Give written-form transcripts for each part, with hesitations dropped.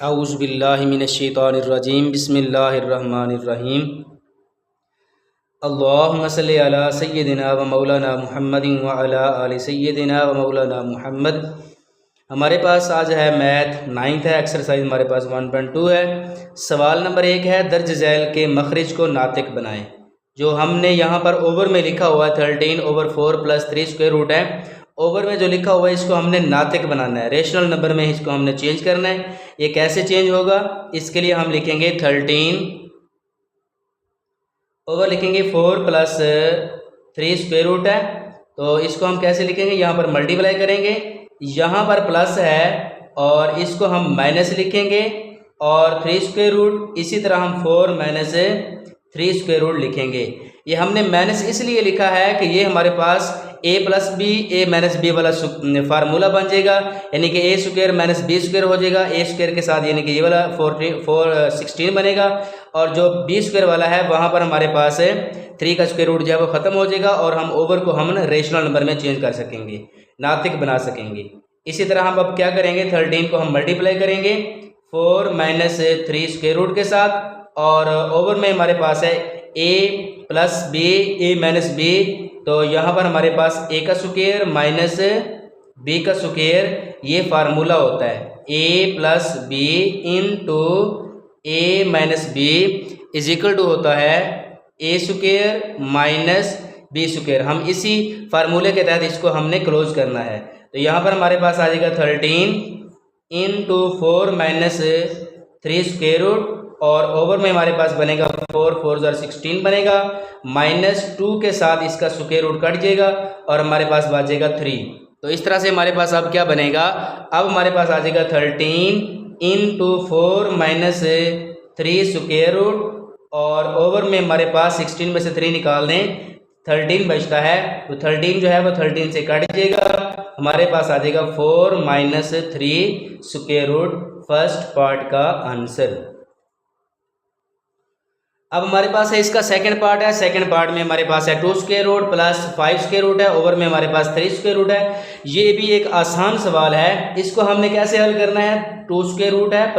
औज़ु बिल्लाहि मिनश्शैतानिर्रजीम बिस्मिल्लाहिर्रहमानिर्रहीम। अल्लाहुम्मा सल्लि अला सय्यिदिना व मौलाना मुहम्मदिन व अला आलि सय्यिदिना व मौलाना मुहम्मद। हमारे पास आज है मैथ 9th है, एक्सरसाइज हमारे पास 1.2 है। सवाल नंबर 1 है, दर्ज झैल के मखरिज को नातिक बनाएं। जो हमने यहाँ पर ओवर में लिखा हुआ है 13/4 + 3 स्क्वायर रूट है। ओवर में जो लिखा हुआ है इसको हमने नातिक बनाना है, रेशनल नंबर में इसको हमने चेंज करना है। ये कैसे चेंज होगा, इसके लिए हम लिखेंगे 13 ओवर लिखेंगे 4 + 3 स्क्वायर रूट है। तो इसको हम कैसे लिखेंगे, यहाँ पर मल्टीप्लाई करेंगे, यहाँ पर प्लस है और इसको हम माइनस लिखेंगे और 3 स्क्वायर रूट, इसी तरह हम 4 - 3 स्क्वायर रूट लिखेंगे। ये हमने माइनस इसलिए लिखा है कि ये हमारे पास a + b a - b वाला फार्मूला बन जाएगा, यानी कि a² - b² हो जाएगा। a² के साथ यानी कि ये वाला 16 बनेगा और जो b² वाला है वहाँ पर हमारे पास 3 का स्क्वायर रूट जो है वो ख़त्म हो जाएगा और हम ओवर को हम रेशनल नंबर में चेंज कर सकेंगे, नातिक बना सकेंगे। इसी तरह हम अब क्या करेंगे, 13 को हम मल्टीप्लाई करेंगे 4 - 3 स्क्वायर रूट के साथ और ओवर में हमारे पास है a + b a - b। तो यहाँ पर हमारे पास a का स्क्वायर माइनस b का स्क्वायर, ये फार्मूला होता है a + b into a - b is equal to होता है a² - b²। हम इसी फार्मूले के तहत इसको हमने क्लोज करना है। तो यहाँ पर हमारे पास आ जाएगा 13 इंटू 4 - 3 स्क्वायर रूट और ओवर में हमारे पास बनेगा 4 × 4 = 16 बनेगा, -2 के साथ इसका स्क्वायर रूट कट जाएगा और हमारे पास बचेगा 3। तो इस तरह से हमारे पास अब क्या बनेगा, अब हमारे पास आ जाएगा 13 इंटू 4 - 3 स्क्वायर रूट और ओवर में हमारे पास 16 में से 3 निकाल दें, 13 बचता है। तो 13 जो है वो 13 से कट जाएगा, हमारे पास आ जाएगा 4 - 3 स्क्वायर रूट, फर्स्ट पार्ट का आंसर। अब हमारे पास है इसका सेकंड पार्ट है। सेकंड पार्ट में हमारे पास है 2 स्क्वायर रूट + 5 स्क्वायर रूट है, ओवर में हमारे पास 3 स्क्वायर रूट है। ये भी एक आसान सवाल है, इसको हमने कैसे हल करना है, 2 स्क्वायर रूट है +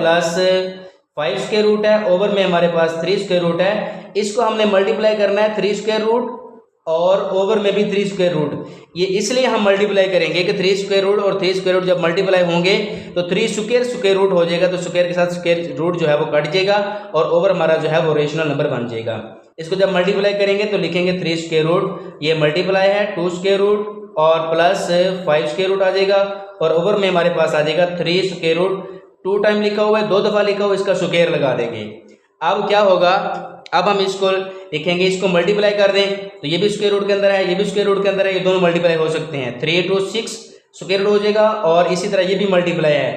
5 स्क्वायर रूट है, ओवर में हमारे पास 3 स्क्वायर रूट है। इसको हमने मल्टीप्लाई करना है 3 स्क्वायर रूट और ओवर में भी 3 स्क्वायर रूट। ये इसलिए हम मल्टीप्लाई करेंगे कि 3 स्क्वायर रूट और 3 स्क्वायर रूट जब मल्टीप्लाई होंगे तो 3 स्क्वायर रूट हो जाएगा, तो स्क्वायर के साथ स्क्वायर रूट जो है वो कट जाएगा और ओवर हमारा जो है वो रेशनल नंबर बन जाएगा। इसको जब मल्टीप्लाई करेंगे तो लिखेंगे 3 स्क्वायर रूट, ये मल्टीप्लाई है 2 स्क्वायर रूट और प्लस 5 स्क्वायर रूट आ जाएगा और ओवर में हमारे पास आ जाएगा 3 स्क्वायर रूट। 2 टाइम लिखा हुआ है, 2 दफ़ा लिखा हुआ है, इसका स्क्वायर लगा देंगे। अब क्या होगा, अब हम इसको लिखेंगे, इसको मल्टीप्लाई कर दें तो ये भी स्क्वायर रूट के अंदर है, ये भी स्क्वायर रूट के अंदर है, ये दोनों मल्टीप्लाई हो सकते हैं। 3 × 6 स्क्वायर रूट हो जाएगा और इसी तरह ये भी मल्टीप्लाई है,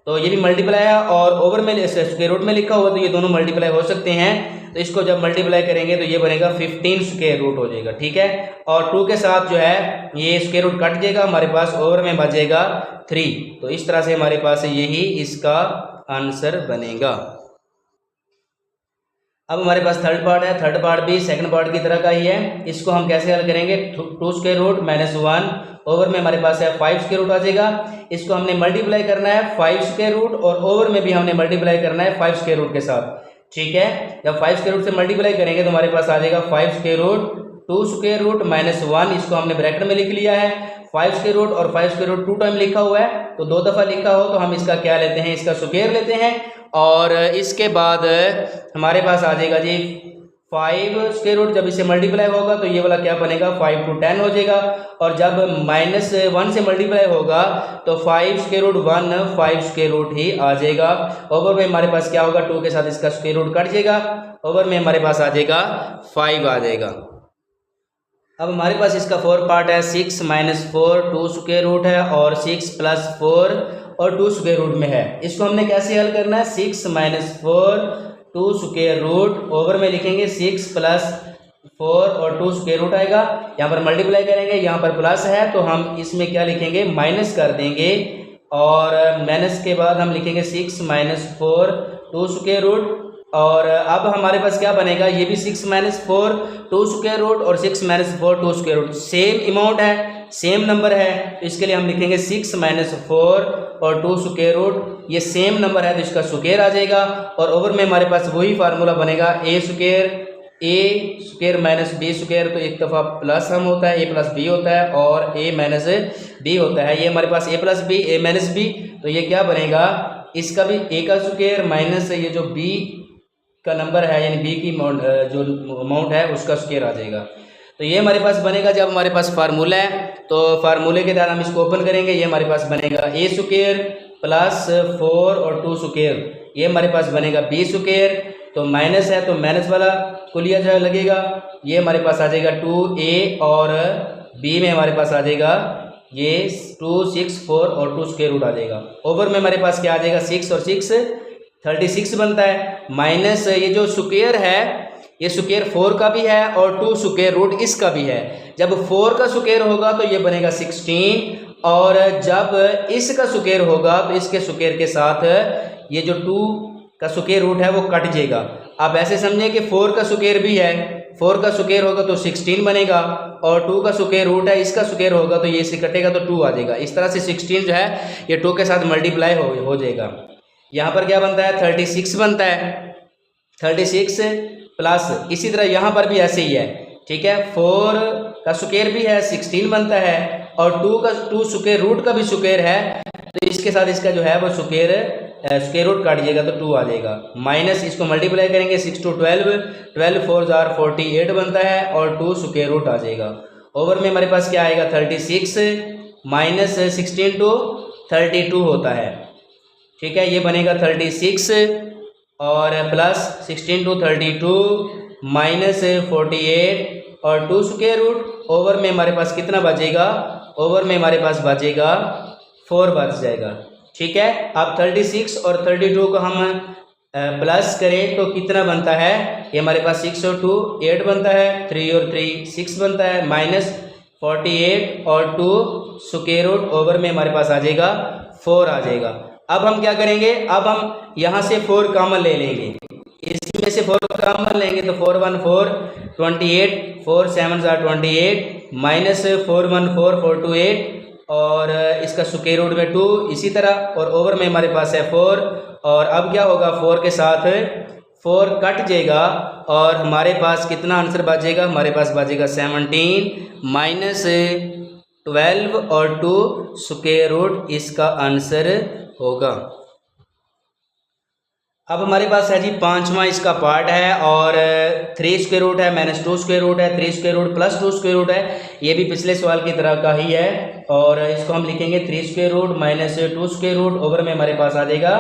तो ये भी मल्टीप्लाई है और ओवर में स्क्वायर रूट में लिखा हुआ तो ये दोनों मल्टीप्लाई हो सकते हैं। तो इसको जब मल्टीप्लाई करेंगे तो ये बनेगा 15 स्क्वायर रूट हो जाएगा, ठीक है। और 2 के साथ जो है ये स्क्वायर रूट कट जाएगा, हमारे पास ओवर में बचेगा 3। तो इस तरह से हमारे पास यही इसका आंसर बनेगा। अब हमारे पास थर्ड पार्ट है, थर्ड पार्ट भी सेकंड पार्ट की तरह का ही है। इसको हम कैसे हल करेंगे, 2 स्क्वायर रूट -1 ओवर में हमारे पास है 5 स्क्वायर रूट आ जाएगा। इसको हमने मल्टीप्लाई करना है 5 स्क्वायर रूट और ओवर में भी हमने मल्टीप्लाई करना है 5 स्क्वायर रूट के साथ, ठीक है। जब 5 स्क्वायर रूट से मल्टीप्लाई करेंगे तो हमारे पास आ जाएगा 5 स्क्वायर रूट 2 स्क्वायर रूट -1, इसको हमने ब्रैकेट में लिख लिया है। 5 स्क्वायर रूट और 5 स्क्वायर रूट 2 टाइम लिखा हुआ है, तो 2 दफ़ा लिखा हो तो हम इसका क्या लेते हैं, इसका स्क्वायर लेते हैं और इसके बाद हमारे पास आ जाएगा जी 5 स्क्वायर रूट। जब इसे मल्टीप्लाई होगा तो ये वाला क्या बनेगा, 5 × 10 हो जाएगा और जब -1 से मल्टीप्लाई होगा तो 5 स्क्वायर रूट 1 5 स्क्वायर रूट ही आ जाएगा। ओवर में हमारे पास क्या होगा, 2 के साथ इसका स्क्वायर रूट कट जाएगा, ओवर में हमारे पास आ जाएगा 5 आ जाएगा। अब हमारे पास इसका 4 पार्ट है, 6 - 4 2 स्क्वायर रूट है और 6 + 4 और 2 स्क्वायर रूट में है। इसको हमने कैसे हल करना है, 6 - 4 2 स्क्वायर रूट, ओवर में लिखेंगे 6 + 4 और 2 स्क्वायर रूट आएगा। यहाँ पर मल्टीप्लाई करेंगे, यहाँ पर प्लस है तो हम इसमें क्या लिखेंगे, माइनस कर देंगे और माइनस के बाद हम लिखेंगे 6 - 4 2 स्क्वायर रूट और अब हमारे पास क्या बनेगा, ये भी 6 - 4 2 स्क्वायर रूट और 6 - 4 2 स्क्वायर रूट, सेम अमाउंट है, सेम नंबर है, तो इसके लिए हम लिखेंगे 6 - 4 और 2 स्क्वायर रूट, ये सेम नंबर है तो इसका स्क्वायर आ जाएगा। और ओवर में हमारे पास वही फार्मूला बनेगा ए स्क्वायर माइनस बी स्क्वायर, तो एक दफ़ा प्लस हम होता है, ए प्लस बी होता है और ए माइनस बी होता है। ये हमारे पास ए प्लस बी, ए माइनस बी, तो ये क्या बनेगा, इसका भी ए का स्क्वायर माइनस ये जो बी का नंबर है यानी बी की जो अमाउंट है उसका स्क्वायर आ जाएगा। तो ये हमारे पास बनेगा जब हमारे पास फार्मूला है, तो फार्मूले के द्वारा हम इसको ओपन करेंगे, ये हमारे पास बनेगा ए स्क्वायर प्लस 4 और 2 स्क्वायर, ये हमारे पास बनेगा बी स्क्वायर, तो माइनस है तो माइनस वाला कुलिया जो लगेगा, ये हमारे पास आ जाएगा 2a और बी में हमारे पास आ जाएगा ये 2 6 4 और 2 स्क्वायर रूट आ जाएगा। ओवर में हमारे पास क्या आ जाएगा 6 और 6 36 बनता है, माइनस ये जो स्क्वायर है ये स्क्वायर 4 का भी है और 2 स्क्वायर रूट इसका भी है। जब 4 का स्क्वायर होगा तो ये बनेगा 16 और जब इसका स्क्वायर होगा तो इसके स्क्वायर के साथ ये जो 2 का स्क्वायर रूट है वो कट जाएगा। आप ऐसे समझें कि 4 का स्क्वायर भी है, 4 का स्क्वायर होगा तो 16 बनेगा और 2 का स्क्वायर रूट है, इसका स्क्वायर होगा तो ये इससे कटेगा तो 2 आ जाएगा। इस तरह से 16 जो है ये 2 के साथ मल्टीप्लाई हो जाएगा। यहाँ पर क्या बनता है 36 बनता है, 36 प्लस इसी तरह यहाँ पर भी ऐसे ही है, ठीक है, 4 का स्क्वायर भी है 16 बनता है और 2 स्क्वायर रूट का भी स्क्वायर है, तो इसके साथ इसका जो है वो स्क्वायर रूट काट जाएगा तो 2 आ जाएगा। माइनस इसको मल्टीप्लाई करेंगे 6 to 12, 12 4 48 बनता है और 2 स्क्वायर रूट आ जाएगा। ओवर में हमारे पास क्या आएगा 36 माइनस 16 to 32 होता है, ठीक है, ये बनेगा 36 और प्लस 16 to 32 माइनस 48 और 2 स्क्वायर रूट। ओवर में हमारे पास कितना बचेगा, ओवर में हमारे पास बचेगा 4 बच जाएगा, ठीक है। अब 36 और 32 को हम प्लस करें तो कितना बनता है, ये हमारे पास 6 और 2 8 बनता है, 3 और 3 6 बनता है, माइनस 48 और 2 स्क्वायर रूट, ओवर में हमारे पास आ जाएगा 4 आ जाएगा। अब हम क्या करेंगे, अब हम यहाँ से 4 कॉमन ले लेंगे, इसमें से 4 कॉमन लेंगे तो 4 1 4 28, 4 7 28 माइनस 4 1 4 4 2 8 और इसका स्क्वायर रूट में 2 इसी तरह, और ओवर में हमारे पास है 4 और अब क्या होगा 4 के साथ 4 कट जाएगा और हमारे पास कितना आंसर बचेगा, हमारे पास बचेगा 17 माइनस 12 और 2 स्क्वायर रूट इसका आंसर होगा। अब हमारे पास है जी 5वां इसका पार्ट है और 3 स्क्वायर रूट है माइनस 2 स्क्वायर रूट है, 3 square root plus 2 square root है, ये भी पिछले सवाल की तरह का ही है और इसको हम लिखेंगे 3 square root minus 2 square root. Over में हमारे पास आ जाएगा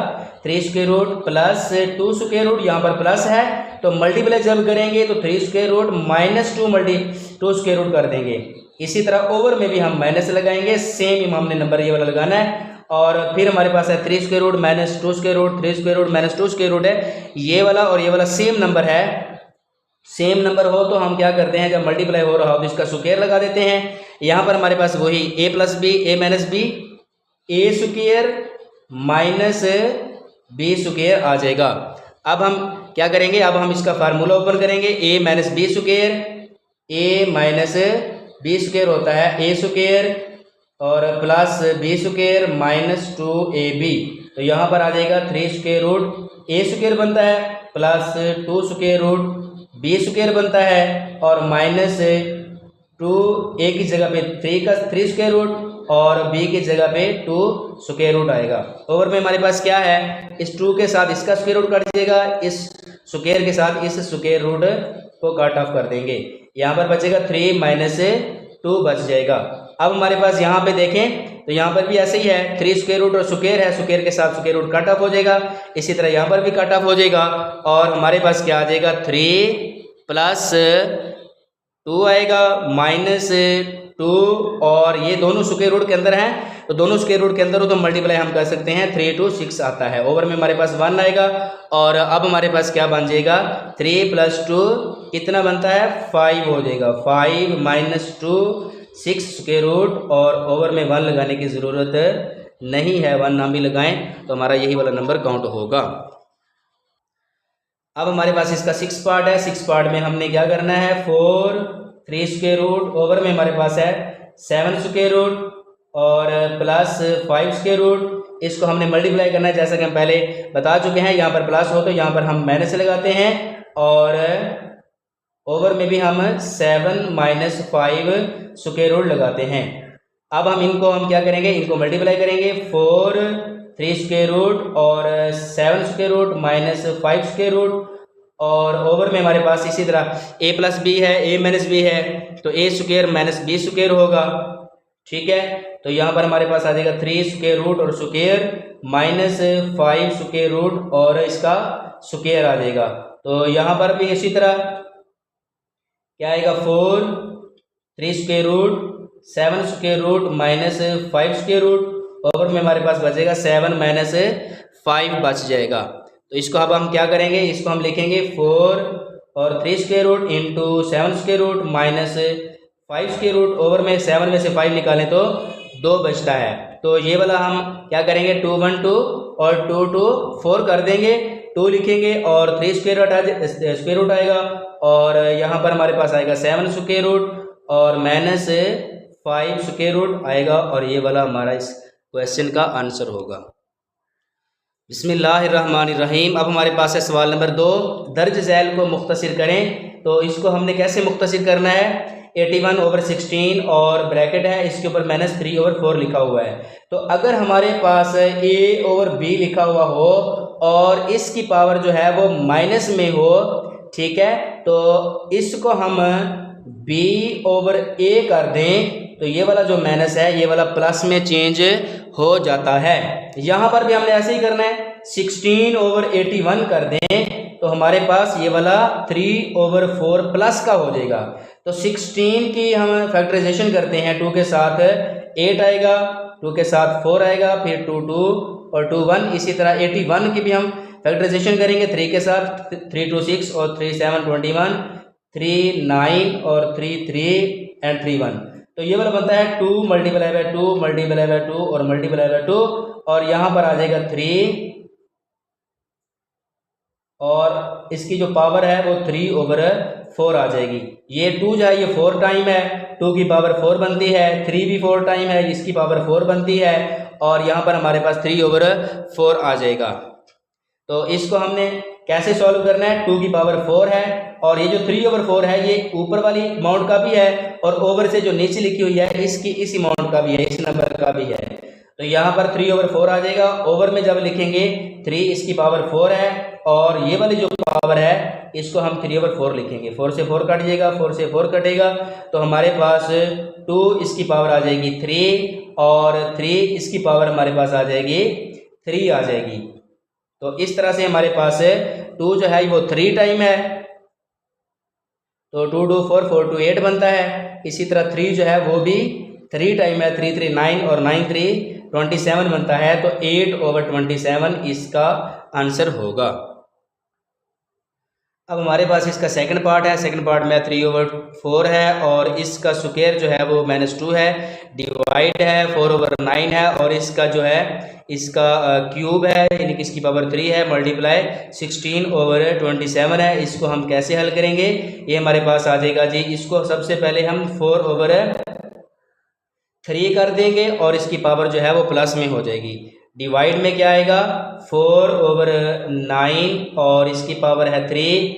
3 square root plus 2 square root, यहाँ पर प्लस है तो मल्टीप्लाई जब करेंगे तो 3 square root minus 2 square root कर देंगे। इसी तरह ओवर में भी हम माइनस लगाएंगे, सेम हमने नंबर ये वाला लगाना है और फिर हमारे पास है 3 square root minus 2 square root, 3 square root minus 2 square root है, ये वाला और ये वाला सेम नंबर है। सेम नंबर हो तो हम क्या करते हैं, जब मल्टीप्लाई हो रहा हो तो इसका स्क्वायर लगा देते हैं। यहाँ पर हमारे पास वही ए प्लस बी ए माइनस बी, ए स्क्वायर माइनस बी स्क्वायर आ जाएगा। अब हम क्या करेंगे, अब हम इसका फार्मूला ओपन करेंगे, A minus B square, A minus B square होता है ए स्क्वायर और plus B square minus 2ab, तो यहाँ पर आ जाएगा 3 स्क्वायर रूट ए स्क्वायर बनता है plus 2 square root B square बनता है और माइनस 2 ए की जगह पे 3 स्क्वायर रूट और बी की जगह पे 2 स्क्वायर रूट आएगा। ओवर में हमारे पास क्या है, इस 2 के साथ इसका स्क्वायर रूट कट जाएगा, इस स्क्वायर के साथ इस स्क्वायर रूट को कट ऑफ कर देंगे, यहाँ पर बचेगा 3 माइनस 2 बच जाएगा। अब हमारे पास यहाँ पे देखें तो यहाँ पर भी ऐसे ही है, 3 स्क्वायर रूट और स्क्वायर है, स्क्वायर के साथ स्क्वायर रूट कट ऑफ हो जाएगा, इसी तरह यहाँ पर भी कट ऑफ हो जाएगा और हमारे पास क्या आ जाएगा 3 प्लस 2 आएगा माइनस 2 और ये दोनों स्क्वायर रूट के अंदर हैं तो दोनों स्क्वायर रूट के अंदर हो तो मल्टीप्लाई हम कर सकते हैं, 3 to 6 आता है। ओवर में हमारे पास 1 आएगा और अब हमारे पास क्या बन जाएगा 3 + 2 कितना बनता है 5 हो जाएगा, 5 माइनस 2 6 स्क्वायर रूट और ओवर में 1 लगाने की ज़रूरत नहीं है, 1 ना भी लगाएं तो हमारा यही वाला नंबर काउंट होगा। अब हमारे पास इसका 6 पार्ट है, 6 पार्ट में हमने क्या करना है 4 3 स्क्वायर रूट, ओवर में हमारे पास है 7 स्क्वायर रूट और प्लस 5 स्क्वायर रूट, इसको हमने मल्टीप्लाई करना है, जैसा कि हम पहले बता चुके हैं। यहाँ पर प्लस हो तो यहाँ पर हम माइनस लगाते हैं, और ओवर में भी हम 7 माइनस 5 स्क्वायर रूट लगाते हैं। अब हम क्या करेंगे, इनको मल्टीप्लाई करेंगे। 4 3 स्क्वायर रूट और 7 square root minus 5 square root, और ओवर में हमारे पास इसी तरह a प्लस बी है, a माइनस बी है, तो a square minus B square होगा। ठीक है, तो यहाँ पर हमारे पास आ जाएगा 3 स्क्वायर रूट और स्क्वायर माइनस 5 स्क्वायर रूट और इसका स्क्वायर आ जाएगा। तो यहाँ पर भी इसी तरह क्या आएगा, 4 3 square root 7 square root minus 5 square root, over में हमारे पास बचेगा 7 माइनस 5 बच जाएगा। तो इसको अब हम क्या करेंगे, इसको हम लिखेंगे 4 और 3 square root into 7 square root minus 5 square root, over में 7 में से 5 निकालें तो 2 बचता है। तो ये वाला हम क्या करेंगे, 2 1 2 और 2 2 4 कर देंगे, 2 लिखेंगे और 3 स्क्वायर रूट आएगा, और यहाँ पर हमारे पास आएगा 7 स्क्वायर रूट और माइनस 5 स्क्वायर रूट आएगा, और ये वाला हमारा इस क्वेश्चन का आंसर होगा। बिस्मिल्लाहिर्रहमानिर्रहीम। अब हमारे पास है सवाल नंबर 2, दर्ज झैल को मुख्तसर करें। तो इसको हमने कैसे मुख्तसर करना है, 81/16 और ब्रैकेट है, इसके ऊपर -3/4 लिखा हुआ है। तो अगर हमारे पास a/b लिखा हुआ हो और इसकी पावर जो है वो माइनस में हो, ठीक है, तो इसको हम b/a कर दें, तो ये वाला जो माइनस है ये वाला प्लस में चेंज हो जाता है। यहाँ पर भी हमने ऐसे ही करना है, 16/81 कर दें तो हमारे पास ये वाला 3/4 प्लस का हो जाएगा। तो 16 की हम फैक्टराइजेशन करते हैं, 2 के साथ 8 आएगा, 2 के साथ 4 आएगा, फिर 2 2 और 2 1। इसी तरह 81 की भी हम फैक्टराइजेशन करेंगे, 3 के साथ 3 2 6 और 3 7 21, 3 9 और 3 3 एंड 3 1। तो ये वाला बनता है 2 मल्टीप्लाई बाय 2 मल्टीप्लाई बाय 2 और मल्टीप्लाई बाय 2, और यहाँ पर आ जाएगा 3, और इसकी जो पावर है वो 3/4 आ जाएगी। ये 2 जो है ये 4 टाइम है, 2 की पावर 4 बनती है, 3 भी 4 टाइम है, इसकी पावर 4 बनती है, और यहाँ पर हमारे पास 3/4 आ जाएगा। तो इसको हमने कैसे सॉल्व करना है, 2 की पावर 4 है, और ये जो 3/4 है ये ऊपर वाली अमाउंट का भी है, और ओवर से जो नीचे लिखी हुई है इसकी इस अमाउंट का भी है, इस नंबर का भी है। तो यहाँ पर 3/4 आ जाएगा। ओवर में जब लिखेंगे 3 इसकी पावर 4 है, और ये वाली जो पावर है इसको हम 3/4 लिखेंगे। 4 से 4 कट जाएगा, 4 से 4 कटेगा, तो हमारे पास 2 इसकी पावर आ जाएगी 3, और 3 इसकी पावर हमारे पास आ जाएगी 3 आ जाएगी। तो इस तरह से हमारे पास 2 जो है वो 3 टाइम है, तो 2 2 4 4 2 8 बनता है। इसी तरह 3 जो है वो भी 3 टाइम है, 3 3 9 और 9 3 27 बनता है। तो 8/27 इसका आंसर होगा। अब हमारे पास इसका सेकंड पार्ट है, सेकंड पार्ट में 3/4 है, और इसका स्क्वायर जो है वो -2 है, डिवाइड है 4/9 है, और इसका जो है इसका क्यूब है, यानी कि इसकी पावर 3 है, मल्टीप्लाई 16/27 है। इसको हम कैसे हल करेंगे, ये हमारे पास आ जाएगा जी, इसको सबसे पहले हम 4/3 कर देंगे, और इसकी पावर जो है वो प्लस में हो जाएगी। डिवाइड में क्या आएगा, 4/9 और इसकी पावर है 3,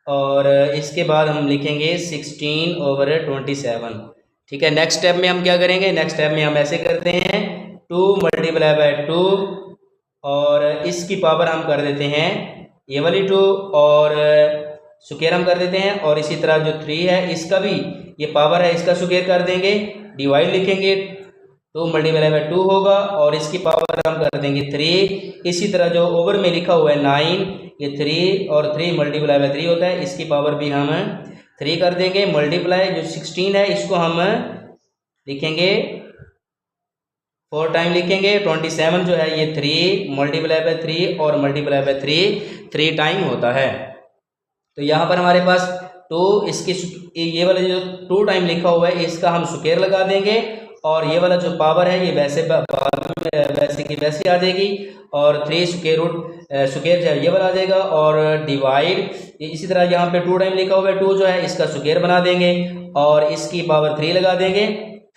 और इसके बाद हम लिखेंगे 16/27। ठीक है, नेक्स्ट स्टेप में हम क्या करेंगे, नेक्स्ट स्टेप में हम ऐसे करते हैं 2 मल्टीप्लाई बाय 2, और इसकी पावर हम कर देते हैं ये वाली 2, और स्क्वायर हम कर देते हैं, और इसी तरह जो 3 है इसका भी ये पावर है, इसका स्क्वायर कर देंगे। डिवाइड लिखेंगे, 2 मल्टीप्लाई बाय 2 होगा, और इसकी पावर हम कर देंगे 3। इसी तरह जो ओवर में लिखा हुआ है 9, ये 3 और 3 मल्टीप्लाई बाय 3 होता है, इसकी पावर भी हम 3 कर देंगे। मल्टीप्लाई जो 16 है इसको हम लिखेंगे 4 टाइम लिखेंगे। 27 जो है ये 3 मल्टीप्लाई बाय 3 और मल्टीप्लाई बाय 3 टाइम होता है। तो यहाँ पर हमारे पास 2 इसकी ये वाला जो 2 टाइम लिखा हुआ है इसका हम स्क्वायर लगा देंगे, और ये वाला जो पावर है ये वैसे वैसे की वैसे आ जाएगी, और 3 स्क्वायर जो है ये वाला आ जाएगा, और डिवाइड इसी तरह यहाँ पे 2 टाइम लिखा हुआ है, 2 जो है इसका स्क्वायर बना देंगे, और इसकी पावर 3 लगा देंगे,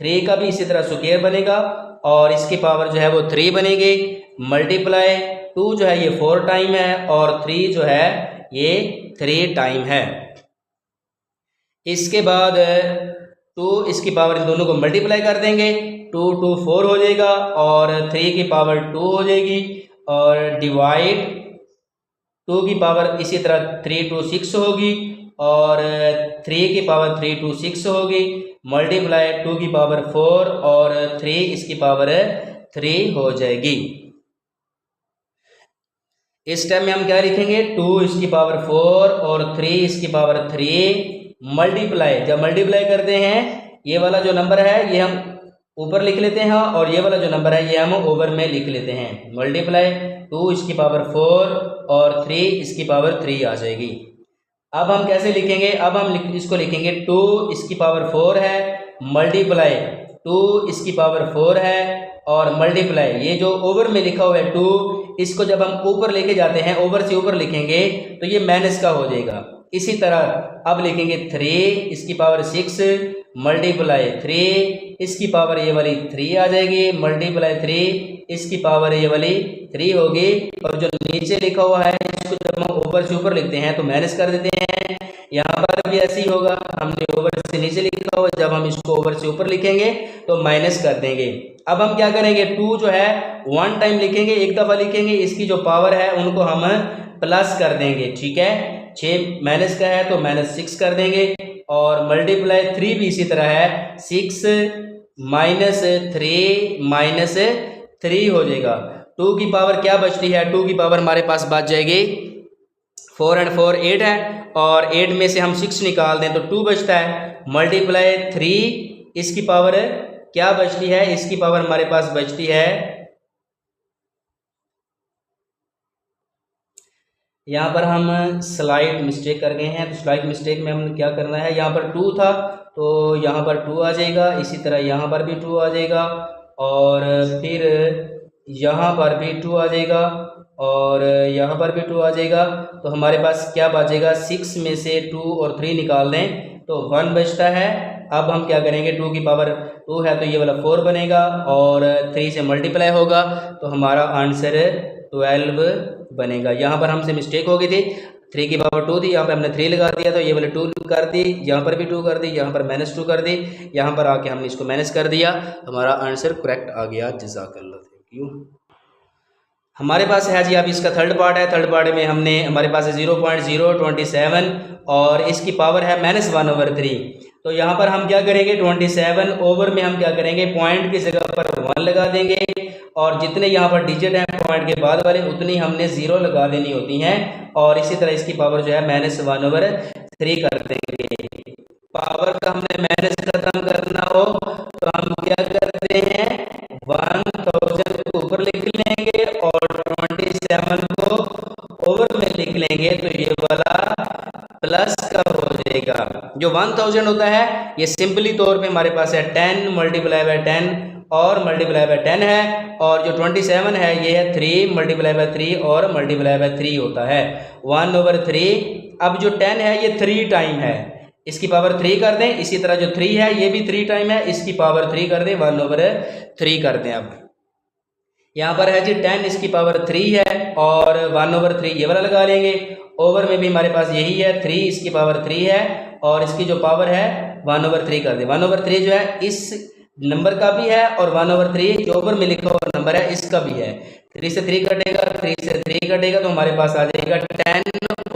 3 का भी इसी तरह स्क्वायर बनेगा, और इसकी पावर जो है वो 3 बनेगी, मल्टीप्लाई 2 जो है ये 4 टाइम है और 3 जो है ये 3 टाइम है। इसके बाद 2 इसकी पावर इन दोनों को मल्टीप्लाई कर देंगे, 2 2 4 हो जाएगा और 3 की पावर 2 हो जाएगी और डिवाइड 2 की पावर इसी तरह 3 2 6 होगी और 3 की पावर 3 2 6 होगी, मल्टीप्लाई 2 की पावर 4 और 3 इसकी पावर 3 हो जाएगी। इस टाइम में हम क्या लिखेंगे, 2 इसकी पावर 4 और 3 इसकी पावर 3 मल्टीप्लाई, जब मल्टीप्लाई करते हैं ये वाला जो नंबर है ये हम ऊपर लिख लेते हैं और ये वाला जो नंबर है ये हम ओवर में लिख लेते हैं, मल्टीप्लाई 2 इसकी पावर 4 और 3 इसकी पावर 3 आ जाएगी। अब हम कैसे लिखेंगे, अब हम इसको लिखेंगे 2 इसकी पावर 4 है, मल्टीप्लाई 2 इसकी पावर 4 है और मल्टीप्लाई ये जो ओवर में लिखा हुआ है 2, इसको जब हम ऊपर लेके जाते हैं, ओवर से ऊपर लिखेंगे तो ये माइनस का हो जाएगा। इसी तरह अब लिखेंगे 3 इसकी पावर 6 मल्टीप्लाई 3 इसकी पावर ये वाली 3 आ जाएगी, मल्टीप्लाई 3 इसकी पावर ये वाली 3 होगी और जो नीचे लिखा हुआ है इसको जब हम ऊपर से ऊपर लिखते हैं तो माइनस कर देते हैं। यहाँ पर भी ऐसे ही होगा, हमने ओवर से नीचे लिखा हुआ, जब हम इसको ओवर से ऊपर लिखेंगे तो माइनस कर देंगे। अब हम क्या करेंगे, 2 जो है 1 टाइम लिखेंगे, एक दफ़ा लिखेंगे, इसकी जो पावर है उनको हम प्लस कर देंगे, ठीक है। 6 माइनस का है तो -6 कर देंगे और मल्टीप्लाई 3 भी इसी तरह है, 6 -3 हो जाएगा। 2 की पावर क्या बचती है, 2 की पावर हमारे पास बच जाएगी 4 और 4 8 है और 8 में से हम 6 निकाल दें तो 2 बचता है, मल्टीप्लाई 3 इसकी पावर क्या बचती है, इसकी पावर हमारे पास बचती है, यहाँ पर हम स्लाइड मिस्टेक कर गए हैं तो स्लाइड मिस्टेक में हमने क्या करना है, यहाँ पर 2 था तो यहाँ पर 2 आ जाएगा, इसी तरह यहाँ पर भी 2 आ जाएगा और फिर यहाँ पर भी 2 आ जाएगा और यहाँ पर भी 2 आ जाएगा। तो हमारे पास क्या बचेगा, 6 में से 2 और 3 निकाल दें तो 1 बचता है। अब हम क्या करेंगे, 2 की पावर 2 है तो ये वाला 4 बनेगा और 3 से मल्टीप्लाई होगा तो हमारा आंसर 12 बनेगा। यहाँ पर हमसे मिस्टेक हो गई थी, 3 की पावर 2 थी, यहाँ पे हमने 3 लगा दिया तो ये वाले 2 कर दी, यहाँ पर भी 2 कर दी, यहाँ पर -2 कर दी, यहाँ पर आके हमने इसको माइनस कर दिया, हमारा आंसर करेक्ट आ गया। जज़ाकल्लाह, थैंक यू। हमारे पास है जी अब इसका थर्ड पार्ट है, थर्ड पार्ट में हमने हमारे पास है 0.027 और इसकी पावर है -1/3। तो यहाँ पर हम क्या करेंगे, 27 ओवर में हम क्या करेंगे, पॉइंट की जगह पर 1 लगा देंगे और जितने यहाँ पर डिजिट हैं पॉइंट के बाद वाले उतनी हमने 0 लगा देनी होती हैं और इसी तरह इसकी पावर जो है -1/3 कर देंगे। पावर का हमने माइनस खत्म करना हो तो हम क्या करते हैं, 1000 को ऊपर लिख लेंगे और 27 को ओवर में लिख लेंगे तो ये वाला प्लस का हो जाएगा। जो 1000 होता है ये सिंपली तौर पे हमारे पास है 10 मल्टीप्लाई बाय 10 और मल्टीप्लाई बाय 10 है और जो 27 है ये है 3 मल्टीप्लाई बाय 3 और मल्टीप्लाई बाय 3 होता है 1/3। अब जो 10 है ये 3 टाइम है, इसकी पावर 3 कर दें, इसी तरह जो 3 है ये भी 3 टाइम है, इसकी पावर 3 कर दें, 1/3 कर दें। अब यहाँ पर है जी 10 इसकी पावर 3 है और 1/3 ये वाला लगा लेंगे, ओवर में भी हमारे पास यही है 3 इसकी पावर 3 है और इसकी जो पावर है 1/3 कर दें। 1/3 जो है इस नंबर का भी है और 1/3 जो ओवर में लिखा हुआ नंबर है इसका भी है। 3 से 3 कटेगा, 3 से 3 कटेगा तो हमारे पास आ जाएगा 10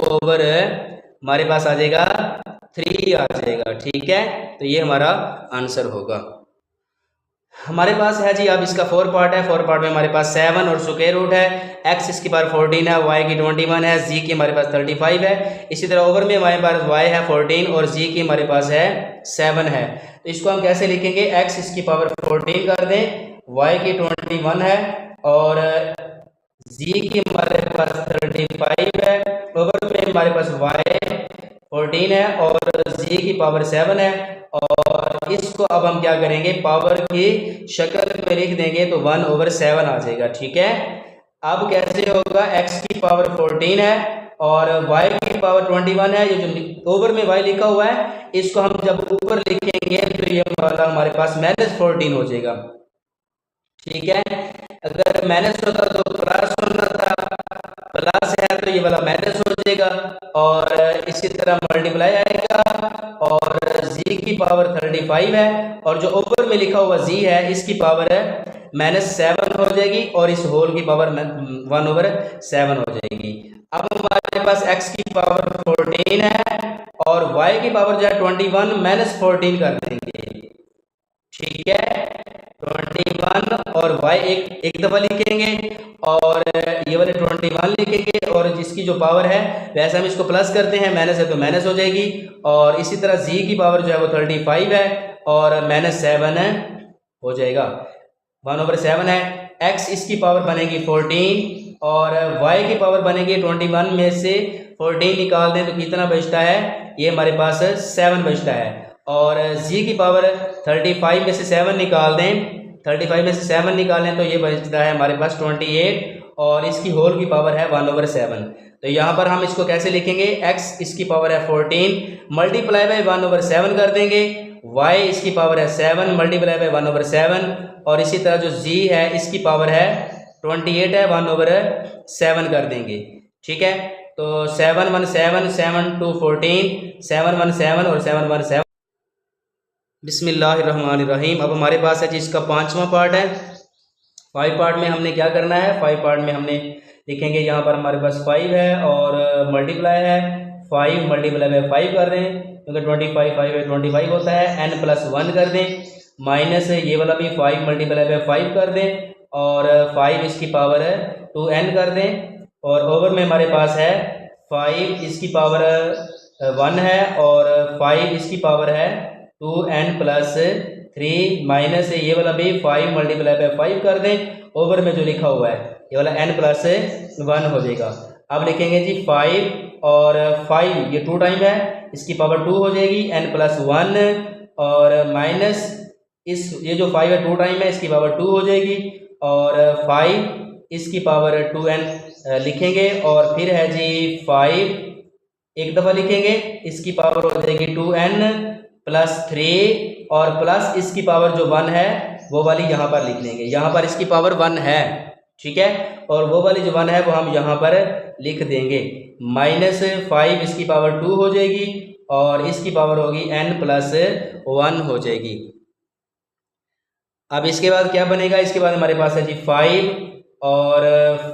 ओवर हमारे पास आ जाएगा 3 आ जाएगा, ठीक है। तो ये हमारा आंसर होगा। हमारे पास है जी अब इसका 4 पार्ट है, 4 पार्ट में हमारे पास 7 और स्क्वायर रूट है, x इसकी पावर 14 है, y की 21 है, z की हमारे पास 35 है। इसी तरह ओवर में हमारे पास y है 14 और z की हमारे पास है 7 है। तो इसको हम कैसे लिखेंगे, x इसकी पावर 14 कर दें, y की 21 है और z की हमारे पास 35 है, ओवर में हमारे पास y 14 है और z की पावर 7 है और इसको अब हम क्या करेंगे, पावर की शक्ल में लिख देंगे तो 1/7 आ जाएगा, ठीक है। अब कैसे होगा, x की पावर 14 है और y की पावर 21 है, ये जो ओवर में y लिखा हुआ है इसको हम जब ऊपर लिखेंगे तो ये वाला हमारे पास -14 हो जाएगा, ठीक है। अगर माइनस होता तो प्लस होना था, प्लस है तो ये वाला माइनस हो जाएगा और इसी तरह मल्टीप्लाई आएगा और जी की पावर 35 है और जो ऊपर में लिखा हुआ जी है इसकी पावर -7 हो जाएगी और इस होल की पावर 1/7 हो जाएगी। अब हमारे पास x की पावर 14 है और y की पावर जो है 21 - 14 कर देंगे। ठीक है, 21 और y एक दफा लिखेंगे और ये वाले 21 लिखेंगे और जिसकी जो पावर है वैसे हम इसको प्लस करते हैं, माइनस है तो माइनस हो जाएगी और इसी तरह z की पावर जो है वो 35 है और -7 हो जाएगा, 1/7 है। x इसकी पावर बनेगी 14 और y की पावर बनेगी 21 में से 14 निकाल दें तो कितना बचता है, ये हमारे पास 7 बचता है और z की पावर 35 में से 7 निकाल दें, 35 में से 7 निकालें तो ये बचता है हमारे पास 28 और इसकी होल की पावर है 1/7। तो यहाँ पर हम इसको कैसे लिखेंगे, x इसकी पावर है 14 मल्टीप्लाई बाय 1/7 कर देंगे, y इसकी पावर है 7 मल्टीप्लाई बाय 1/7 और इसी तरह जो z है इसकी पावर है 28 है 1/7 कर देंगे। ठीक है, तो 7 1 7 7 2 14 7 1 7 और 7 1 7। बिस्मिल्लाहिर्रहमानिर्रहीम। अब हमारे पास है जी इसका 5वां पार्ट है। 5 पार्ट में हमने क्या करना है, 5 पार्ट में हमने लिखेंगे यहाँ पर हमारे पास 5 है और मल्टीप्लाई है, 5 मल्टीप्लाई बाय 5 कर दें क्योंकि 25 5 है 25 होता है, n+1 कर दें माइनस ये वाला भी 5 मल्टीप्लाई बाय 5 कर दें और 5 इसकी पावर 2n कर दें और ओवर में हमारे पास है 5 इसकी पावर 1 है और 5 इसकी पावर है 2n+3 माइनस ये वाला भी 5 मल्टीप्लाई बाय 5 कर दें, ओवर में जो लिखा हुआ है ये वाला n+1 हो जाएगा। अब लिखेंगे जी 5 और 5 ये 2 टाइम है, इसकी पावर 2 हो जाएगी n+1 और माइनस इस ये जो 5 है 2 टाइम है इसकी पावर 2 हो जाएगी और 5 इसकी पावर 2n लिखेंगे और फिर है जी 5 एक दफ़ा लिखेंगे, इसकी पावर हो जाएगी 2n+3 और प्लस इसकी पावर जो 1 है वो वाली यहाँ पर लिख लेंगे, यहाँ पर इसकी पावर 1 है। ठीक है, और वो वाली जो 1 है वो हम यहाँ पर लिख देंगे, -5 इसकी पावर 2 हो जाएगी और इसकी पावर होगी n+1 हो जाएगी। अब इसके बाद क्या बनेगा, इसके बाद हमारे पास है जी 5 और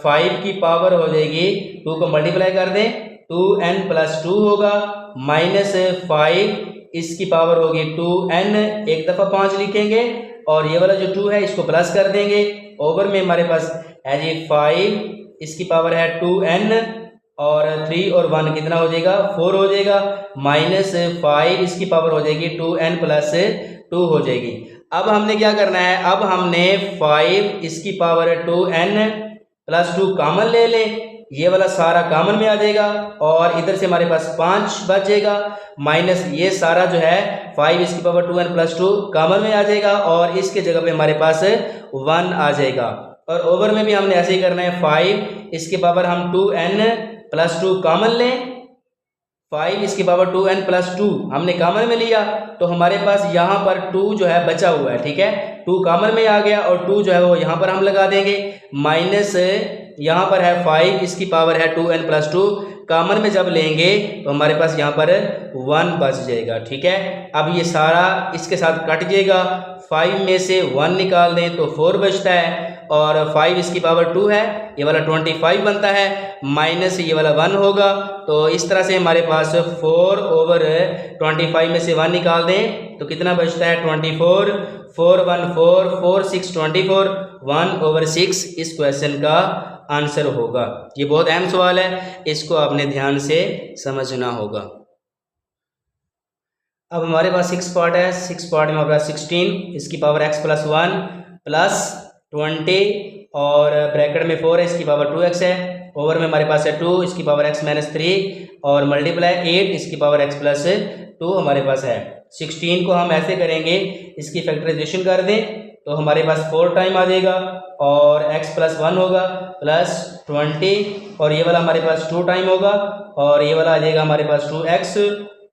5 की पावर हो जाएगी 2 को मल्टीप्लाई कर दें 2n+2 होगा -5 इसकी पावर होगी 2n, एक दफ़ा 5 लिखेंगे और ये वाला जो 2 है इसको प्लस कर देंगे, ओवर में हमारे पास है जी 5 इसकी पावर है 2n और 3 और 1 कितना हो जाएगा 4 हो जाएगा -5 इसकी पावर हो जाएगी 2n+2 हो जाएगी। अब हमने क्या करना है, अब हमने 5 इसकी पावर 2n+2 कॉमन ले लें, ये वाला सारा कॉमन में आ जाएगा और इधर से हमारे पास 5 बच जाएगा माइनस ये सारा जो है 5 इसकी पावर 2n+2 कॉमन में आ जाएगा और इसके जगह पे हमारे पास 1 आ जाएगा और ओवर में भी हमने ऐसे ही करना है, 5 इसकी पावर हम 2n+2 कॉमन लें, 5 इसकी पावर 2n+2 हमने कॉमन में लिया तो हमारे पास यहाँ पर 2 जो है बचा हुआ है। ठीक है, 2 कॉमन में आ गया और 2 जो है वो यहाँ पर हम लगा देंगे माइनस यहाँ पर है 5 इसकी पावर है 2n+2 कॉमन में जब लेंगे तो हमारे पास यहाँ पर 1 बच जाएगा। ठीक है, अब ये सारा इसके साथ कट जाएगा, 5 में से 1 निकाल दें तो 4 बचता है और 5 इसकी पावर 2 है, ये वाला 25 बनता है माइनस ये वाला 1 होगा। तो इस तरह से हमारे पास 4/25 में से 1 निकाल दें तो कितना बचता है 24, 4 1 4 4 6 24, 1/6 इस क्वेश्चन का आंसर होगा। ये बहुत अहम सवाल है, इसको आपने ध्यान से समझना होगा। अब हमारे पास 6 पार्ट है, 6 पार्ट में हमारे पास 16 इसकी पावर x+1 प्लस 20 और ब्रैकेट में 4 है इसकी पावर 2x है, ओवर में हमारे पास है 2 इसकी पावर x-3 और मल्टीप्लाई 8 इसकी पावर x+2 हमारे पास है। 16 को हम ऐसे करेंगे, इसकी फैक्टराइजेशन कर दें तो हमारे पास 4 टाइम आ जाएगा और x+1 होगा प्लस 20 और ये वाला हमारे पास 2 टाइम होगा और ये वाला आ जाएगा हमारे पास 2x,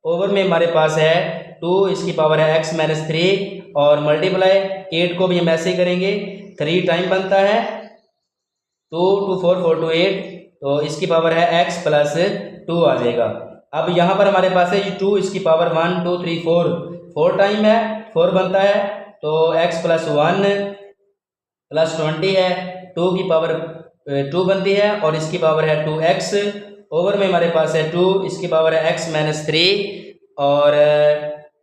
ओवर में हमारे पास है 2 इसकी पावर है x-3 और मल्टीप्लाई 8 को भी हम ऐसे ही करेंगे, 3 टाइम बनता है। 2 2 4 4 2 8, तो इसकी पावर है x प्लस 2 आ जाएगा। अब यहाँ पर हमारे पास है 2, इसकी पावर 1 2 3 4 टाइम है, 4 बनता है, तो x प्लस 1 प्लस 20 है, 2 की पावर 2 बनती है और इसकी पावर है 2x, ओवर में हमारे पास है 2, इसकी पावर है x माइनस 3 और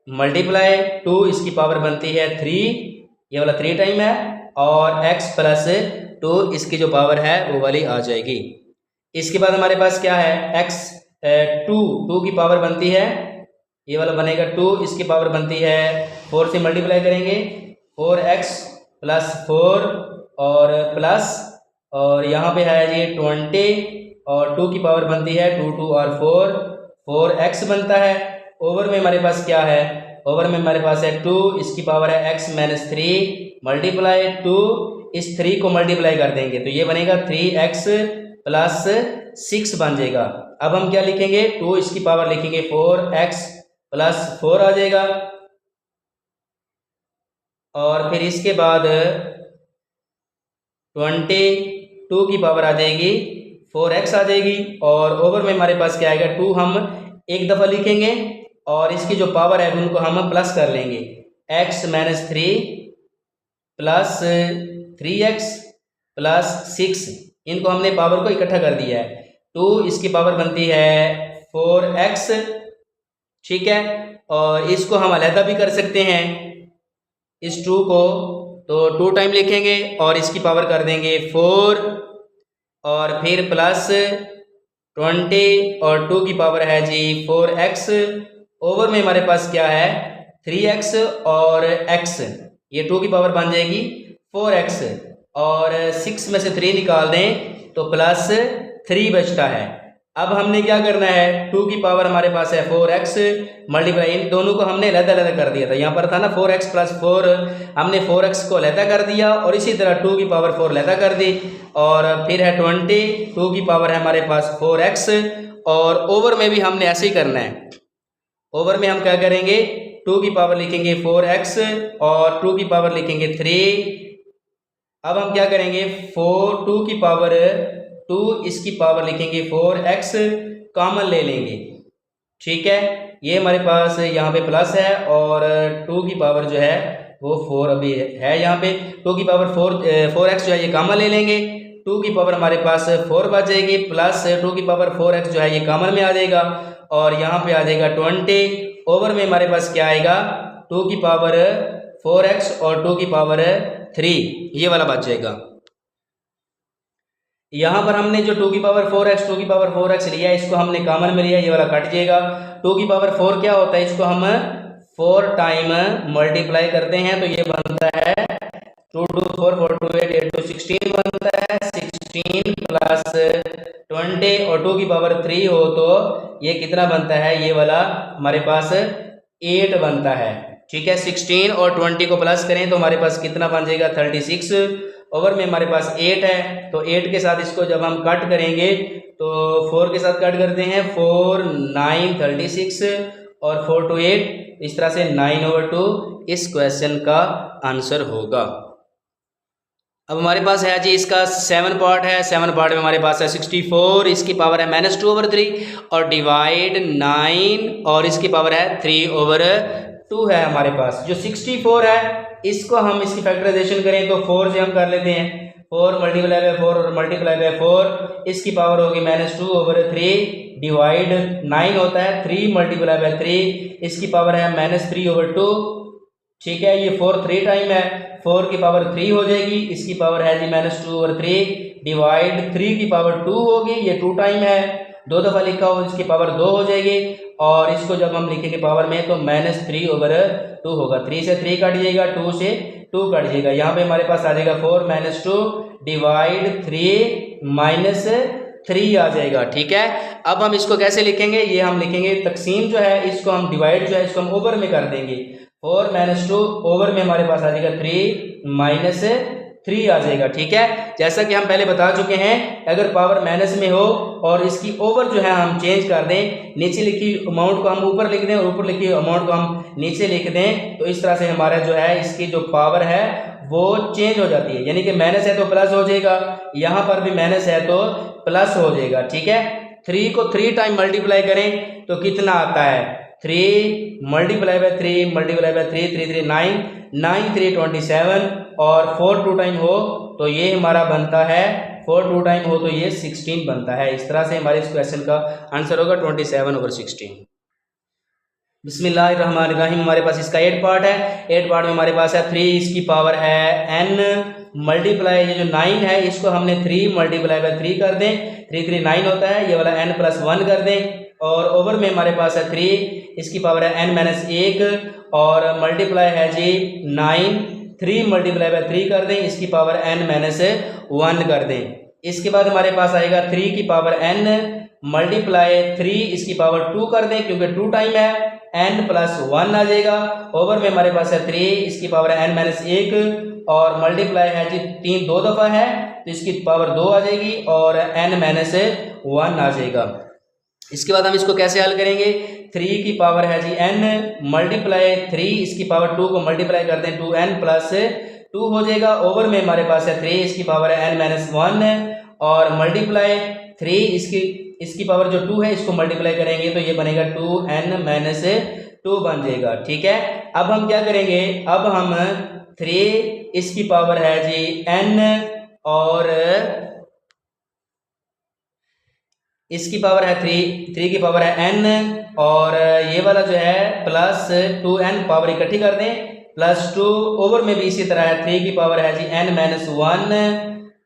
मल्टीप्लाई 2, इसकी पावर बनती है 3, ये वाला 3 टाइम है, और x प्लस 2 इसकी जो पावर है वो वाली आ जाएगी। इसके बाद हमारे पास क्या है, x 2 की पावर बनती है, ये वाला बनेगा 2, इसकी पावर बनती है 4 से मल्टीप्लाई करेंगे, 4x प्लस 4 और प्लस, और यहाँ पे है ये 20 और 2 की पावर बनती है 2 2 और 4x बनता है। ओवर में हमारे पास क्या है, ओवर में हमारे पास है 2, इसकी पावर है x माइनस 3 मल्टीप्लाई 2, इस 3 को मल्टीप्लाई कर देंगे तो ये बनेगा 3x प्लस 6 बन जाएगा। अब हम क्या लिखेंगे, 2 इसकी पावर लिखेंगे 4x प्लस 4 आ जाएगा, और फिर इसके बाद 22 की पावर आ जाएगी 4x आ जाएगी, और ओवर में हमारे पास क्या आएगा, 2 हम एक दफ़ा लिखेंगे और इसकी जो पावर है उनको हम प्लस कर लेंगे, x minus 3 plus 3x plus 6, इनको हमने पावर को इकट्ठा कर दिया है, 2 इसकी पावर बनती है 4x, ठीक है, और इसको हम अलहदा भी कर सकते हैं इस 2 को, तो 2 टाइम लिखेंगे और इसकी पावर कर देंगे 4 और फिर प्लस 20 और 2 की पावर है जी 4x, ओवर में हमारे पास क्या है 3x और x, ये 2 की पावर बन जाएगी 4x, और 6 में से 3 निकाल दें तो प्लस 3 बचता है। अब हमने क्या करना है, 2 की पावर हमारे पास है 4x मल्टीप्लाई, इन दोनों को हमने अलग-अलग कर दिया था, यहाँ पर था ना 4x प्लस 4, हमने 4x को अलग कर दिया और इसी तरह 2 की पावर 4 अलग कर दी, और फिर है 20, 2 की पावर है हमारे पास 4x, और ओवर में भी हमने ऐसे ही करना है। ओवर में हम क्या करेंगे, 2 की पावर लिखेंगे 4x और 2 की पावर लिखेंगे 3। अब हम क्या करेंगे, 2 की पावर 2 इसकी पावर लिखेंगे 4x, कॉमन ले लेंगे, ठीक है, ये हमारे पास यहाँ पे प्लस है और 2 की पावर जो है वो 4 अभी है यहाँ पे, 2 की पावर 4x जो है ये कॉमन ले लेंगे, 2 की पावर हमारे पास 4 बच जाएगी, प्लस 2 की पावर 4x जो है ये कॉमन में आ जाएगा, और यहाँ पे आ जाएगा 20, ओवर में हमारे पास क्या आएगा, 2 की पावर 4x और 2 की पावर 3, ये वाला बच जाएगा। यहाँ पर हमने जो 2 की पावर 4x लिया, इसको हमने कॉमन में लिया, ये वाला कट जाएगा। 2 की पावर 4 क्या होता है, इसको हम 4 टाइम मल्टीप्लाई करते हैं तो ये बनता है 2 2 4 4 2 8 8 2 16 बनता है, 16 प्लस 20 और 2 की पावर 3 हो तो ये कितना बनता है, ये वाला हमारे पास 8 बनता है, ठीक है। 16 और 20 को प्लस करें तो हमारे पास कितना बन जाएगा 36, ओवर में हमारे पास 8 है, तो 8 के साथ इसको जब हम कट करेंगे तो 4 के साथ कट करते हैं, 4 9 36 और 4 to 8, इस तरह से 9/2 इस क्वेश्चन का आंसर होगा। अब हमारे पास है जी इसका 7 पार्ट है, 7 पार्ट में हमारे पास है 64, इसकी पावर है -2/3 और डिवाइड 9 और इसकी पावर है 3/2 है हमारे पास। जो 64 है इसको हम इसकी फैक्टराइजेशन करें तो 4 से हम कर लेते हैं, 4 मल्टीप्लाई बाय 4 और मल्टीप्लाई बाय 4, इसकी पावर होगी -2/3 डिवाइड 9 होता है 3 मल्टीप्लाई बाय 3, इसकी पावर है -3/2, ठीक है। ये 4 3 टाइम है, 4 की पावर 3 हो जाएगी, इसकी पावर है जी -2/3 डिवाइड 3 की पावर 2 होगी, ये 2 टाइम है, 2 दफ़ा लिखा हो इसकी पावर 2 हो जाएगी, और इसको जब हम लिखेंगे पावर में तो -3/2 होगा, 3 से 3 कट जाएगा, 2 से 2 कट जाएगा, यहाँ पे हमारे पास आ जाएगा 4 - 2 डिवाइड 3 -3 आ जाएगा, ठीक है। अब हम इसको कैसे लिखेंगे, ये हम लिखेंगे तकसीम जो है इसको हम डिवाइड जो है इसको हम ओवर में कर देंगे, 4 - 2 ओवर में हमारे पास आ जाएगा 3 3 आ जाएगा। ठीक है, जैसा कि हम पहले बता चुके हैं, अगर पावर माइनस में हो और इसकी ओवर जो है हम चेंज कर दें, नीचे लिखी अमाउंट को हम ऊपर लिख दें और ऊपर लिखी अमाउंट को हम नीचे लिख दें, तो इस तरह से हमारा जो है इसकी जो पावर है वो चेंज हो जाती है। यानी कि माइनस है तो प्लस हो जाएगा, यहाँ पर भी माइनस है तो प्लस हो जाएगा। ठीक है, 3 को 3 टाइम मल्टीप्लाई करें तो कितना आता है, 3 मल्टीप्लाई बाय 3 मल्टीप्लाई बाय 3, 3 3 9, 9 3 27 और 4 2 टाइम हो तो ये हमारा बनता है, 4 2 टाइम हो तो ये 16 बनता है। इस तरह से हमारे इस क्वेश्चन का आंसर होगा 27/16। बिस्मिल्लाहिर्रहमानिर्रहीम। हमारे पास इसका 8 पार्ट है। 8 पार्ट में हमारे पास है 3 इसकी पावर है n मल्टीप्लाई, ये जो 9 है इसको हमने 3 मल्टीप्लाई बाय 3 कर दें, 3 3 9 होता है, ये वाला n प्लस 1 कर दें और ओवर में हमारे पास है 3 इसकी पावर है n माइनस 1 और मल्टीप्लाई है जी 9, 3 मल्टीप्लाई बाय 3 कर दें, इसकी पावर n माइनस 1 कर दें। इसके बाद हमारे पास आएगा 3 की पावर n मल्टीप्लाई 3 इसकी पावर 2 कर दें, क्योंकि 2 टाइम है, n प्लस 1 आ जाएगा। ओवर में हमारे पास है 3 इसकी पावर n माइनस 1 और मल्टीप्लाई है जी 3 2 दफ़ा है तो इसकी पावर 2 आ जाएगी और n माइनस 1 आ जाएगा। इसके बाद हम इसको कैसे हल करेंगे, 3 की पावर है जी n मल्टीप्लाई 3 इसकी पावर 2 को मल्टीप्लाई कर दें, 2n प्लस 2 हो जाएगा। ओवर में हमारे पास है 3 इसकी पावर है n माइनस 1 और मल्टीप्लाई 3 इसकी पावर जो 2 है इसको मल्टीप्लाई करेंगे तो ये बनेगा 2n माइनस 2 बन जाएगा। ठीक है, अब हम क्या करेंगे, अब हम 3 इसकी पावर है जी n और इसकी पावर है 3 की पावर है n और ये वाला जो है प्लस 2n पावर इकट्ठी कर दें प्लस 2। ओवर में भी इसी तरह है, 3 की पावर है जी n minus 1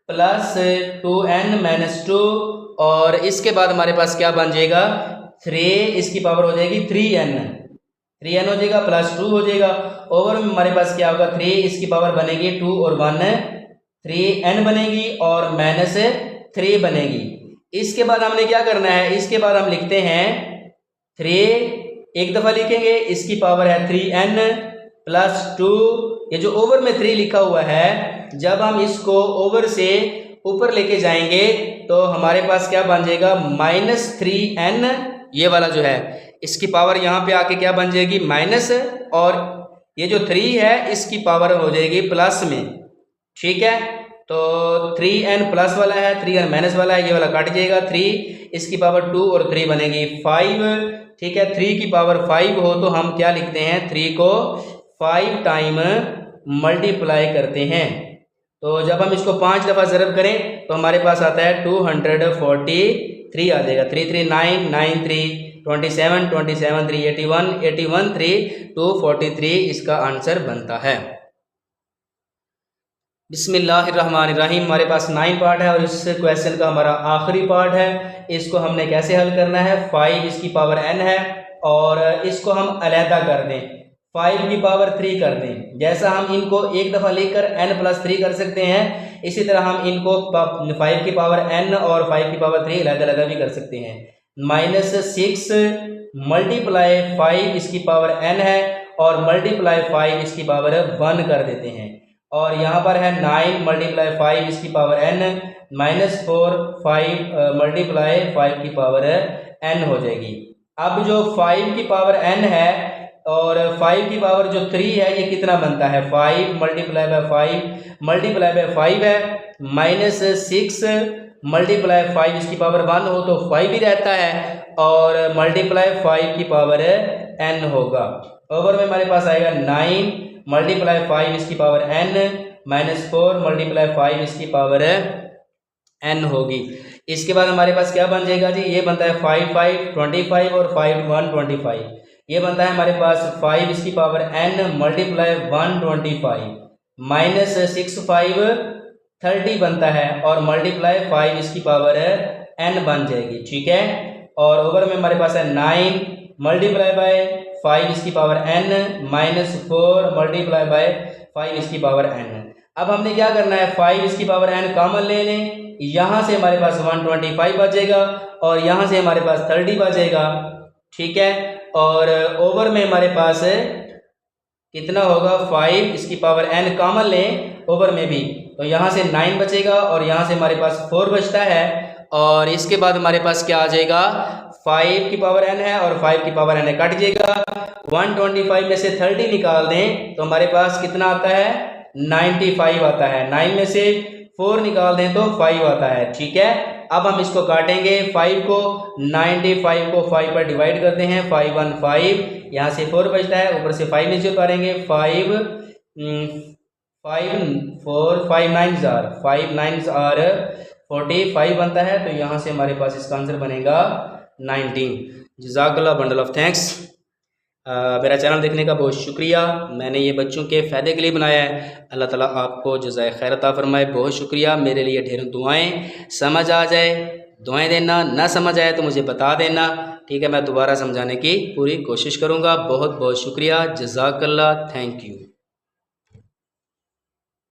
plus 2n minus 2 और इसके बाद हमारे पास क्या बन जाएगा, 3 इसकी पावर हो जाएगी 3n हो जाएगा प्लस 2 हो जाएगा। ओवर में हमारे पास क्या होगा, 3 इसकी पावर बनेगी 2 और 1 3n बनेगी और माइनस 3 बनेगी। इसके बाद हमने क्या करना है, इसके बाद हम लिखते हैं 3 एक दफ़ा लिखेंगे, इसकी पावर है 3n प्लस 2। ये जो ओवर में 3 लिखा हुआ है, जब हम इसको ओवर से ऊपर लेके जाएंगे तो हमारे पास क्या बन जाएगा, माइनस 3n। ये वाला जो है इसकी पावर यहाँ पे आके क्या बन जाएगी, माइनस, और ये जो 3 है इसकी पावर हो जाएगी प्लस में। ठीक है, तो 3n प्लस वाला है, 3n माइनस वाला है, ये वाला कट जाएगा, 3 इसकी पावर 2 और 3 बनेगी 5। ठीक है, 3 की पावर 5 हो तो हम क्या लिखते हैं, 3 को 5 टाइम मल्टीप्लाई करते हैं। तो जब हम इसको 5 दफ़ा ज़रब करें तो हमारे पास आता है 243 आ जाएगा। 3 3 9 9 3 27 27 3 81 81 3 243 इसका आंसर बनता है। बिस्मिल्लाहिर्रहमानिर्रहीम। हमारे पास 9 पार्ट है और इस क्वेश्चन का हमारा आखिरी पार्ट है। इसको हमने कैसे हल करना है, 5 इसकी पावर n है और इसको हम अलहदा कर दें, 5 की पावर 3 कर दें। जैसा हम इनको एक दफ़ा लिखकर n प्लस 3 कर सकते हैं, इसी तरह हम इनको 5 की पावर n और 5 की पावर 3 अलग-अलग भी कर सकते हैं। -6 मल्टीप्लाई 5 इसकी पावर n है और मल्टीप्लाई 5 इसकी पावर 1 कर देते हैं। और यहाँ पर है 9 मल्टीप्लाई 5 इसकी पावर n, -4 5 मल्टीप्लाई 5 की पावर n हो जाएगी। अब जो 5 की पावर n है और 5 की पावर जो 3 है, ये कितना बनता है, 5 मल्टीप्लाई बाय 5 मल्टीप्लाई बाय 5 है, -6 मल्टीप्लाई 5 इसकी पावर 1 हो तो 5 ही रहता है और मल्टीप्लाई 5 की पावर n होगा। ओवर में हमारे पास आएगा 9 मल्टीप्लाई 5 इसकी पावर n, -4 मल्टीप्लाई 5 इसकी पावर n होगी। इसके बाद हमारे पास क्या बन जाएगा जी, ये बनता है 5 5 25 और 5 1 25। ये बनता है हमारे पास 5 इसकी पावर n मल्टीप्लाई 125 -6 5 30 बनता है और मल्टीप्लाई 5 इसकी पावर n बन जाएगी। ठीक है, और ओवर में हमारे पास है 9 मल्टीप्लाई बाय 5 इसकी पावर n, -4 मल्टीप्लाई बाय 5 इसकी पावर n। अब हमने क्या करना है, 5 इसकी पावर n कॉमन ले लें, यहाँ से हमारे पास 125 बचेगा और यहाँ से हमारे पास 30 बचेगा। ठीक है, और ओवर में हमारे पास कितना होगा, 5 इसकी पावर n कॉमन लें ओवर में भी, तो यहाँ से 9 बचेगा और यहाँ से हमारे पास 4 बचता है। और इसके बाद हमारे पास क्या आ जाएगा, 5 की पावर n है और 5 की पावर n कट जाएगा। 125 में से 30 निकाल दें तो हमारे पास कितना आता है, 95 आता है। 9 में से 4 निकाल दें तो 5 आता है। ठीक है, अब हम इसको काटेंगे, 5 को 95 को 5 पर डिवाइड करते हैं, 5 1 5, यहाँ से 4 बचता है, ऊपर से 5 नीचे उतारेंगे, 5 4 5 9 जार 5 9 आर 45 बनता है। तो यहाँ से हमारे पास इसका आंसर बनेगा 19। जज़ाकल्लाह बंडल ऑफ थैंक्स। मेरा चैनल देखने का बहुत शुक्रिया। मैंने ये बच्चों के फ़ायदे के लिए बनाया है। अल्लाह ताला आपको जज़ाए खैर अता फरमाए। बहुत शुक्रिया। मेरे लिए ढेरों दुआएं, समझ आ जाए दुआएं देना, ना समझ आए तो मुझे बता देना। ठीक है, मैं दोबारा समझाने की पूरी कोशिश करूँगा। बहुत बहुत शुक्रिया। जज़ाकल्लाह, थैंक यू।